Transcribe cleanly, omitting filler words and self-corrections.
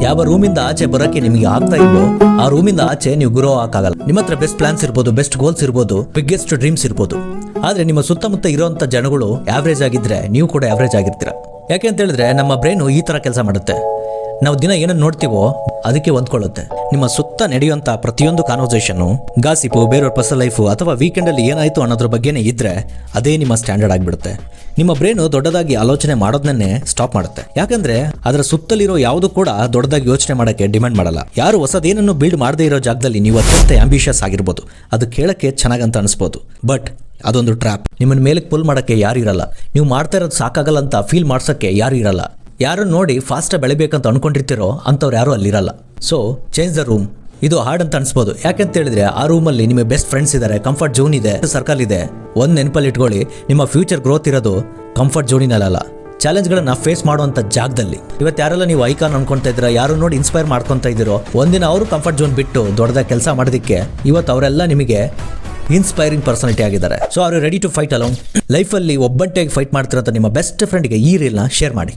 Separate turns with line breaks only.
ಯಾವ ರೂಮಿಂದ ಆಚೆ ಬರೋಕೆ ನಿಮಗೆ ಆಗ್ತಾ ಇಲ್ವೋ ಆ ರೂಮಿಂದ ಆಚೆ ನೀವು ಗ್ರೋ ಆಗಲ್ಲ. ನಿಮ್ಮ ಹತ್ರ ಬೆಸ್ಟ್ ಪ್ಲಾನ್ಸ್ ಇರ್ಬೋದು, ಬೆಸ್ಟ್ ಗೋಲ್ಸ್ ಇರ್ಬೋದು, ಬಿಗ್ಗೆಸ್ಟ್ ಡ್ರೀಮ್ಸ್ ಇರ್ಬೋದು. ಆದ್ರೆ ನಿಮ್ಮ ಸುತ್ತಮುತ್ತ ಇರುವಂತ ಜನಗಳು ಆವರೇಜ್ ಆಗಿದ್ರೆ ನೀವು ಕೂಡ ಆವರೇಜ್ ಆಗಿರ್ತೀರ. ಯಾಕೆ ಅಂತ ಹೇಳಿದ್ರೆ ನಮ್ಮ ಬ್ರೈನು ಈ ತರ ಕೆಲಸ ಮಾಡುತ್ತೆ. ನಾವು ದಿನ ಏನನ್ನು ನೋಡ್ತೀವೋ ಅದಕ್ಕೆ ಹೊಂದ್ಕೊಳ್ಳುತ್ತೆ. ನಿಮ್ಮ ಸುತ್ತ ನಡೆಯುವಂಥ ಪ್ರತಿಯೊಂದು ಕಾನ್ವರ್ಸೇಷನ್ನು, ಗಾಸಿಪು, ಬೇರೆಯವ್ರ ಪರ್ಸನಲ್ ಲೈಫು ಅಥವಾ ವೀಕೆಂಡಲ್ಲಿ ಏನಾಯಿತು ಅನ್ನೋದ್ರ ಬಗ್ಗೆನೇ ಇದ್ದರೆ ಅದೇ ನಿಮ್ಮ ಸ್ಟ್ಯಾಂಡರ್ಡ್ ಆಗಿಬಿಡುತ್ತೆ. ನಿಮ್ಮ ಬ್ರೈನು ದೊಡ್ಡದಾಗಿ ಆಲೋಚನೆ ಮಾಡೋದನ್ನೇ ಸ್ಟಾಪ್ ಮಾಡುತ್ತೆ. ಯಾಕಂದ್ರೆ ಅದರ ಸುತ್ತಲಿರೋ ಯಾವುದು ಕೂಡ ದೊಡ್ಡದಾಗಿ ಯೋಚನೆ ಮಾಡೋಕ್ಕೆ ಡಿಮ್ಯಾಂಡ್ ಮಾಡಲ್ಲ. ಯಾರು ಹೊಸದೇನನ್ನು ಬಿಲ್ಡ್ ಮಾಡದೇ ಇರೋ ಜಾಗದಲ್ಲಿ ನೀವು ಅತ್ಯಂತ ಆಂಬಿಷಿಯಸ್ ಆಗಿರ್ಬೋದು, ಅದು ಕೇಳಕ್ಕೆ ಚೆನ್ನಾಗಂತ ಅನಿಸ್ಬೋದು, ಬಟ್ ಅದೊಂದು ಟ್ರ್ಯಾಪ್. ನಿಮ್ಮನ್ನ ಮೇಲಕ್ಕೆ ಪುಲ್ ಮಾಡೋಕ್ಕೆ ಯಾರು ಇರಲ್ಲ. ನೀವು ಮಾಡ್ತಾ ಇರೋದು ಸಾಕಾಗಲ್ಲ ಅಂತ ಫೀಲ್ ಮಾಡ್ಸೋಕ್ಕೆ ಯಾರು ಇರಲ್ಲ. ಯಾರನ್ನು ನೋಡಿ ಫಾಸ್ಟಾಗಿ ಬೆಳಿಬೇಕಂತ ಅನ್ಕೊಂಡಿರ್ತೀರೋ ಅಂಥವ್ರು ಯಾರೂ ಅಲ್ಲಿರಲ್ಲ. So change the room. ಇದು ಹಾರ್ಡ್ ಅಂತ ಅನ್ಸ್ಬೋದು. ಯಾಕಂತ ಹೇಳಿದ್ರೆ ಆ ರೂಮಲ್ಲಿ ನಿಮಗೆ ಬೆಸ್ಟ್ ಫ್ರೆಂಡ್ಸ್ ಇದ್ದಾರೆ, ಕಂಫರ್ಟ್ ಝೋನ್ ಇದೆ, ಸರ್ಕಲ್ ಇದೆ. ಒಂದು ನೆನಪಲ್ಲಿ ಇಟ್ಕೊಳ್ಳಿ, ನಿಮ್ಮ ಫ್ಯೂಚರ್ ಗ್ರೋತ್ ಇರೋದು ಕಂಫರ್ಟ್ ಝೋನಿನಲ್ಲ, ಚಾಲೆಂಜ್ಗಳನ್ನ ಫೇಸ್ ಮಾಡುವಂಥ ಜಾಗದಲ್ಲಿ. ಇವತ್ತು ಯಾರೆಲ್ಲ ನೀವು ಐಕಾನ್ ಅನ್ಕೊಂತ ಇದ್ದೀರಾ, ಯಾರು ನೋಡಿ ಇನ್ಸ್ಪೈರ್ ಮಾಡ್ಕೊತಾ ಇದ್ದೀರೋ, ಒಂದಿನ ಅವರು ಕಂಫರ್ಟ್ ಝೋನ್ ಬಿಟ್ಟು ದೊಡ್ಡದಾಗಿ ಕೆಲಸ ಮಾಡೋದಕ್ಕೆ ಇವತ್ತು ಅವರೆಲ್ಲ ನಿಮಗೆ ಇನ್ಸ್ಪೈರಿಂಗ್ ಪರ್ಸನಾಲಿಟಿ ಆಗಿದ್ದಾರೆ. So are you ready to fight alone? ಲೈಫಲ್ಲಿ ಒಬ್ಬಂಟಿಯಾಗಿ ಫೈಟ್ ಮಾಡ್ತಿರೋಂಥ ನಿಮ್ಮ ಬೆಸ್ಟ್ ಫ್ರೆಂಡ್ಗೆ ಈ ರೀಲ್ನ ಶೇರ್ ಮಾಡಿ.